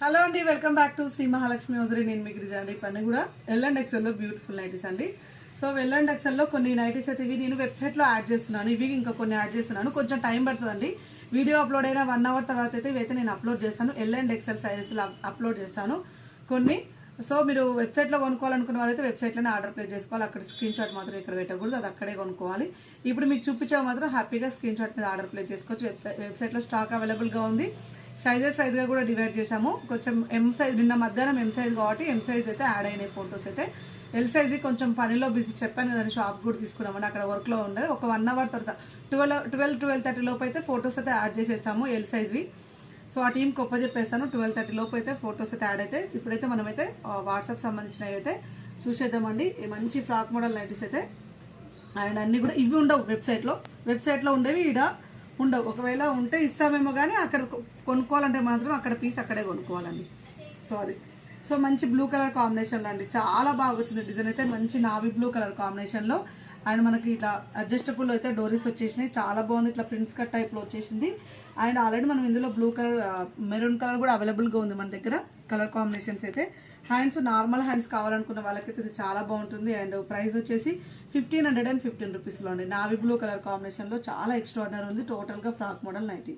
Hello అండి, welcome back to Shri Mahalakshmi hosiery. నేను మీకు గిరిజ అండి. పని కూడా ఎల్ ఎక్సెల్ లో బ్యూటిఫుల్ నైటీస్ అండి. సో ఎల్ ఎక్సెల్ లో కొన్ని నైటీస్ అయితే ఇవి నేను వెబ్సైట్ లో యాడ్ చేస్తున్నాను. ఇవి ఇంకా కొన్ని యాడ్ చేస్తున్నాను, కొంచెం టైం పడుతుందండి. వీడియో అప్లోడ్ అయిన 1 అవర్ తర్వాత అయితే ఇవైతే నేను అప్లోడ్ చేస్తాను. ఎల్ ఎక్సెల్ సైజెస్ లో అప్లోడ్ చేస్తాను కొన్ని. సో మీరు వెబ్సైట్ లో కొనుక్కోవాలనుకున్న వాళ్ళైతే వెబ్సైట్ లోనే ఆర్డర్ ప్లేస్ చేసుకోవాలి. అక్కడ స్క్రీన్ షాట్ మాత్రం ఇక్కడ పెట్టకూడదు, అది అక్కడే కొనుక్కోవాలి. ఇప్పుడు మీకు చూపించే మాత్రం హ్యాపీగా స్క్రీన్ షాట్ మీద ఆర్డర్ ప్లేస్ చేసుకోవచ్చు. వెబ్సైట్ లో స్టాక్ అవైలబుల్ గా ఉంది. సైజెస్ గా కూడా డివైడ్ చేసాము. కొంచెం ఎం సైజ్ నిన్న మధ్యాహ్నం ఎం సైజ్ కాబట్టి ఎం సైజ్ అయితే యాడ్ అయినాయి ఫొటోస్ అయితే. ఎల్ సైజ్ కొంచెం పనిలో బిజీ, చెప్పాను కదండి, షాప్ కూడా తీసుకున్నామని అక్కడ వర్క్ లో ఉండే. ఒక 1 అవర్ తర్వాత 12:30 లోపు అయితే ఫొటోస్ అయితే యాడ్ చేసేసాము ఎల్ సైజ్వి. సో ఆ టీంకి చెప్పేస్తాను 12:30 లోపు అయితే ఫొటోస్ అయితే యాడ్ అయితే. ఇప్పుడైతే మనమైతే వాట్సాప్ సంబంధించినవి అయితే చూసేద్దామండి. మంచి ఫ్రాక్ మోడల్ నైటీస్ అయితే అండ్ అన్ని కూడా ఇవి ఉండవు వెబ్సైట్లో ఉండేవి ఈడ ఉండవు. ఒకవేళ ఉంటే ఇస్తామేమో కానీ అక్కడ కొనుక్కోవాలంటే మాత్రం అక్కడ పీస్ అక్కడే కొనుక్కోవాలండి. సో అది సో మంచి బ్లూ కలర్ కాంబినేషన్లో అండి, చాలా బాగా వచ్చింది డిజైన్ అయితే. మంచి నావీ బ్లూ కలర్ కాంబినేషన్లో అండ్ మనకి ఇట్లా అడ్జస్టబుల్ అయితే డోరీస్ వచ్చేసినాయి. చాలా బాగుంది, ఇట్లా ప్రిన్స్ కట్ టైప్లో వచ్చేసింది. అండ్ ఆల్రెడీ మనం ఇందులో బ్లూ కలర్ మెరూన్ కలర్ కూడా అవైలబుల్గా ఉంది మన దగ్గర కలర్ కాంబినేషన్స్ అయితే. హ్యాండ్స్ నార్మల్ హ్యాండ్స్ కావాలనుకున్న వాళ్ళకైతే ఇది చాలా బాగుంటుంది. అండ్ ప్రైస్ వచ్చేసి 1515 రూపీస్లో అండి. నావీ బ్లూ కలర్ కాంబినేషన్లో చాలా ఎక్స్ట్రాడినరీ ఉంది. టోటల్గా ఫ్రాక్ మోడల్ నైటీ.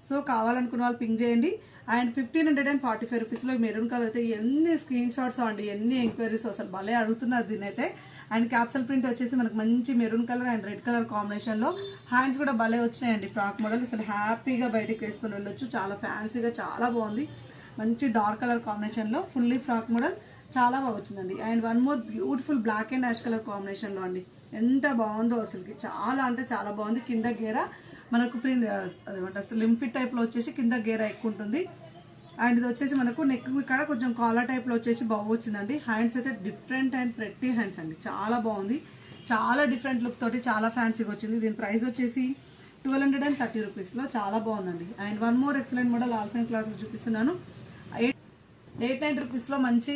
సో కావాలనుకున్న వాళ్ళు పింక్ చేయండి. అండ్ 1545 రూపీస్లో మెరూన్ కలర్ అయితే ఎన్ని స్క్రీన్ షాట్స్ అండి, ఎన్ని ఎంక్వైరీస్, అసలు భలే అడుగుతున్నారు దీని అయితే. అండ్ క్యాప్సల్ ప్రింట్ వచ్చేసి మనకు మంచి maroon colour and red colour కాంబినేషన్లో హ్యాండ్స్ కూడా భలే వచ్చినాయండి. ఫ్రాక్ మోడల్ అసలు హ్యాపీగా బయటికి వేసుకొని వెళ్ళొచ్చు. చాలా ఫ్యాన్సీగా చాలా బాగుంది. మంచి డార్క్ కలర్ కాంబినేషన్లో ఫుల్లీ ఫ్రాక్ మోడల్ చాలా బాగా వచ్చిందండి. And one more beautiful black and ash colour కాంబినేషన్లో అండి, ఎంత బాగుందో అసలుకి, చాలా అంటే చాలా బాగుంది. కింద గేర మనకు ప్రింట్ అదేమంటే స్లిమ్ ఫిట్ టైప్లో వచ్చేసి కింద గేర ఎక్కువ ఉంటుంది. అండ్ ఇది వచ్చేసి మనకు నెక్ ఇక్కడ కొంచెం కాలర్ టైప్లో వచ్చేసి బాగా వచ్చిందండి. హ్యాండ్స్ అయితే డిఫరెంట్ అండ్ ప్రెట్టి హ్యాండ్స్ అండి, చాలా బాగుంది. చాలా డిఫరెంట్ లుక్ తోటి చాలా ఫ్యాన్సీగా వచ్చింది. దీని ప్రైస్ వచ్చేసి 1230 రూపీస్లో చాలా బాగుందండి. And one more excellent model alpine cloth చూపిస్తున్నాను. 890 రూపీస్లో మంచి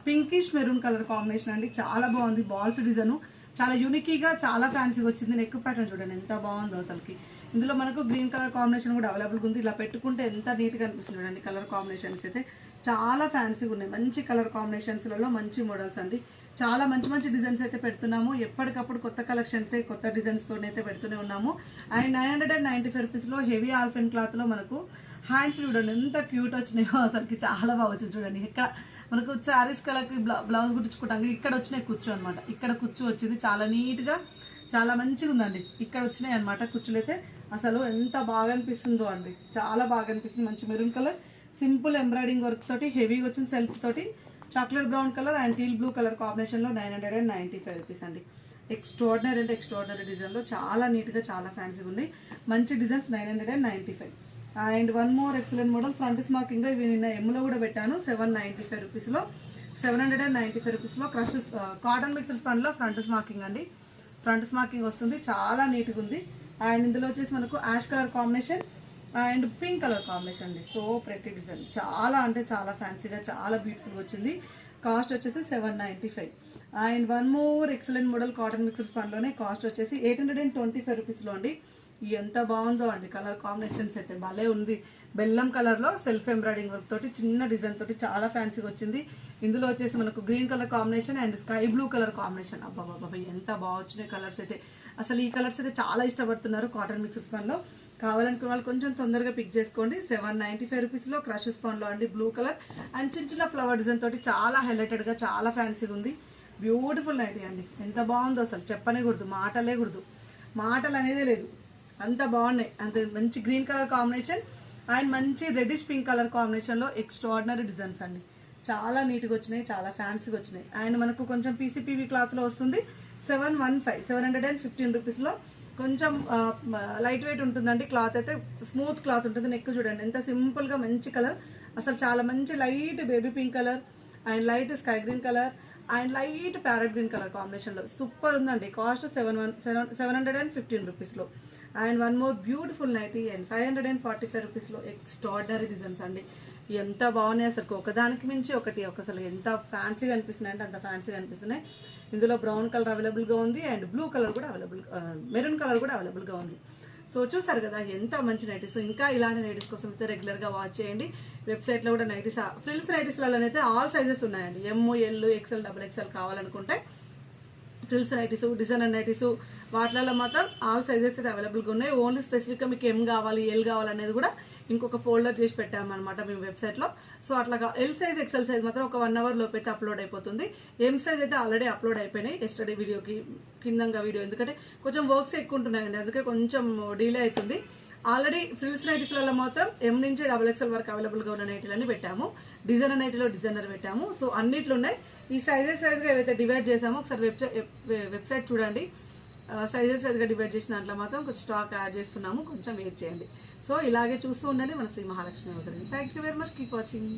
పింకిష్ మెరూన్ కలర్ కాంబినేషన్ అండి, చాలా బాగుంది. బాల్స్ డిజైన్ చాలా యూనిక్గా చాలా ఫ్యాన్సీగా వచ్చింది. నెక్ ప్యాటర్న్ చూడండి ఎంత బాగుందో అసలుకి. ఇందులో మనకు గ్రీన్ కలర్ కాంబినేషన్ కూడా అవైలబుల్గా ఉంది. ఇలా పెట్టుకుంటే ఎంత నీట్గా అనిపిస్తుంది చూడండి. కలర్ కాంబినేషన్స్ అయితే చాలా ఫ్యాన్సీగా ఉన్నాయి. మంచి కలర్ కాంబినేషన్స్లలో మంచి మోడల్స్ అండి. చాలా మంచి మంచి డిజైన్స్ అయితే పెడుతున్నాము. ఎప్పటికప్పుడు కొత్త కలెక్షన్స్ కొత్త డిజైన్స్తో అయితే పెడుతూనే ఉన్నాము. అండ్ 995 రూపీస్లో హెవీ ఆల్ఫెన్ క్లాత్లో మనకు హ్యాండ్స్ చూడండి ఎంత క్యూట్ వచ్చినాయో అసలుకి, చాలా బాగా వచ్చింది చూడండి. ఇక్కడ మనకు శారీస్ కలర్కి బ్లౌజ్ కుట్టించుకుంటాం, ఇక్కడ వచ్చినాయి కుచ్చు అనమాట. ఇక్కడ కుచ్చు వచ్చింది, చాలా నీట్గా చాలా మంచిగా ఉందండి. ఇక్కడ వచ్చినాయి అనమాట కుచ్చులు అయితే. అసలు ఎంత బాగా అనిపిస్తుందో అండి, చాలా బాగా అనిపిస్తుంది. మంచి maroon colour simple embroidering work తోటి హెవీగా వచ్చింది. సెల్ఫ్ తోటి chocolate brown colour and teal blue colour కాంబినేషన్లో 995 రూపీస్ అండి. ఎక్స్ట్రాడినరీ అంటే ఎక్స్ట్రాడినరీ డిజైన్లో చాలా నీట్గా చాలా ఫ్యాన్సీగా ఉంది. మంచి designs 995. And one more excellent model front smocking, ఇవి నిన్న ఎమ్లో కూడా పెట్టాను. 795 రూపీస్లో 795 రూపీస్లో క్రష్ కాటన్ మిక్సర్ స్పన్లో ఫ్రంట్ స్మార్కింగ్ అండి. ఫ్రంట్ స్మార్కింగ్ వస్తుంది, చాలా నీట్గా ఉంది. అండ్ ఇందులో వచ్చేసి మనకు ash colour combination and pink colour combination అండి. సో ప్రతి డిజైన్ చాలా అంటే చాలా ఫ్యాన్సీగా చాలా బ్యూటిఫుల్గా వచ్చింది. కాస్ట్ వచ్చేసి 795. And one more excellent model cotton mixer స్పన్లోనే కాస్ట్ వచ్చేసి 825 రూపీస్లో అండి. ఎంత బాగుందో అండి, కలర్ కాంబినేషన్స్ అయితే భలే ఉంది. బెల్లం కలర్లో సెల్ఫ్ ఎంబ్రాయిడింగ్ వర్క్ తోటి చిన్న డిజైన్ తోటి చాలా ఫ్యాన్సీగా వచ్చింది. ఇందులో వచ్చేసి మనకు green colour combination and sky blue colour combination. అబ్బాబాబా ఎంత బాగా వచ్చినాయి కలర్స్ అయితే. అసలు ఈ కలర్స్ అయితే చాలా ఇష్టపడుతున్నారు కాటన్ మిక్సర్ స్పాన్లో. కావాలనుకున్న వాళ్ళు కొంచెం తొందరగా పిక్ చేసుకోండి. 795 రూపీస్లో క్రష్ స్పాన్లో అండి, బ్లూ కలర్ అండ్ చిన్న చిన్న ఫ్లవర్ డిజైన్ తోటి చాలా హైలైటెడ్గా చాలా ఫ్యాన్సీగా ఉంది. బ్యూటిఫుల్ నైటీ అండి, ఎంత బాగుందో అసలు చెప్పనే కూడదు, మాటలు అనేదే లేదు, అంత బాగున్నాయి. అంత మంచి గ్రీన్ కలర్ కాంబినేషన్ అండ్ మంచి రెడ్డిష్ పింక్ కలర్ కాంబినేషన్లో ఎక్స్ట్రాడినరీ డిజైన్స్ అండి, చాలా నీట్గా వచ్చినాయి, చాలా ఫ్యాన్సీగా వచ్చినాయి. అండ్ మనకు కొంచెం పీసీపీవీ క్లాత్లో వస్తుంది. 715 రూపీస్లో కొంచెం లైట్ వెయిట్ ఉంటుందండి. క్లాత్ అయితే స్మూత్ క్లాత్ ఉంటుంది. నెక్ చూడండి ఎంత సింపుల్గా మంచి కలర్, అసలు చాలా మంచి light baby pink colour and light sky green colour and light parrot green colour కాంబినేషన్లో సూపర్ ఉందండి. కాస్ట్ 715 రూపీస్లో. And one more beautiful nightie and 545 రూపీస్లో ఎక్స్ట్రాడినరీ డిజైన్స్ అండి. ఎంత బాగున్నాయి అసలు, ఒకదానికి మించి ఒకటి. అసలు ఎంత ఫ్యాన్సీగా అనిపిస్తున్నాయి అంటే అంత ఫ్యాన్సీగా అనిపిస్తున్నాయి. ఇందులో బ్రౌన్ కలర్ అవైలబుల్గా ఉంది అండ్ బ్లూ కలర్ కూడా అవైలబుల్, మెరూన్ కలర్ కూడా అవైలబుల్గా ఉంది. సో చూసారు కదా ఎంత మంచి నైటీస్. ఇంకా ఇలాంటి నైటీస్ కోసం అయితే రెగ్యులర్ గా వాచ్ చేయండి. వెబ్సైట్ లో కూడా నైటీస్, ఫ్రిల్స్ నైటీస్లలోనైతే ఆల్ సైజెస్ ఉన్నాయండి. ఎమ్, ఎల్, ఎక్స్ఎల్, XXL కావాలనుకుంటే ఫ్రిల్స్ నైటీస్, డిజైనర్ నైటీస్ వాటిలలో మాత్రం ఆల్ సైజెస్ అయితే అవైలబుల్ గా ఉన్నాయి. ఓన్లీ స్పెసిఫిక్ గా మీకు ఎం కావాలి, ఎల్ కావాలనేది కూడా ఇంకొక ఫోల్డర్ చేసి పెట్టామన్నమాట మేము వెబ్సైట్ లో. సో అట్లాగా ఎల్ సైజ్, ఎక్స్ఎల్ సైజ్ మాత్రం ఒక 1 hour లోపు అయితే అప్లోడ్ అయిపోతుంది. ఎం సైజ్ అయితే ఆల్రెడీ అప్లోడ్ అయిపోయినాయి ఎస్టర్డే వీడియోకి కిందంగా వీడియో, ఎందుకంటే కొంచెం వర్క్స్ ఎక్కువ ఉంటున్నాయండి, అందుకే కొంచెం డిలే అవుతుంది. ఆల్రెడీ ఫ్రిల్స్ నైటీస్లలో మాత్రం ఎం నుంచి XXL వరకు అవైలబుల్ గా ఉన్న నైటీలన్నీ పెట్టాము. డిజైనర్ నైటీలో డిజైనర్ పెట్టాము. సో అన్నిట్లో ఉన్నాయి. ఈ సైజెస్ వైజ్ గా ఏవైతే డివైడ్ చేసామో ఒకసారి వెబ్సైట్ చూడండి. సైజెస్ వైజ్ గా డివైడ్ చేసిన దాంట్లో మాత్రం కొంచెం స్టాక్ యాడ్ చేస్తున్నాము, కొంచెం వెయిట్ చేయండి. సో ఇలాగే చూస్తూ ఉండండి మన Shri Mahalakshmi. Thank you very much, keep watching.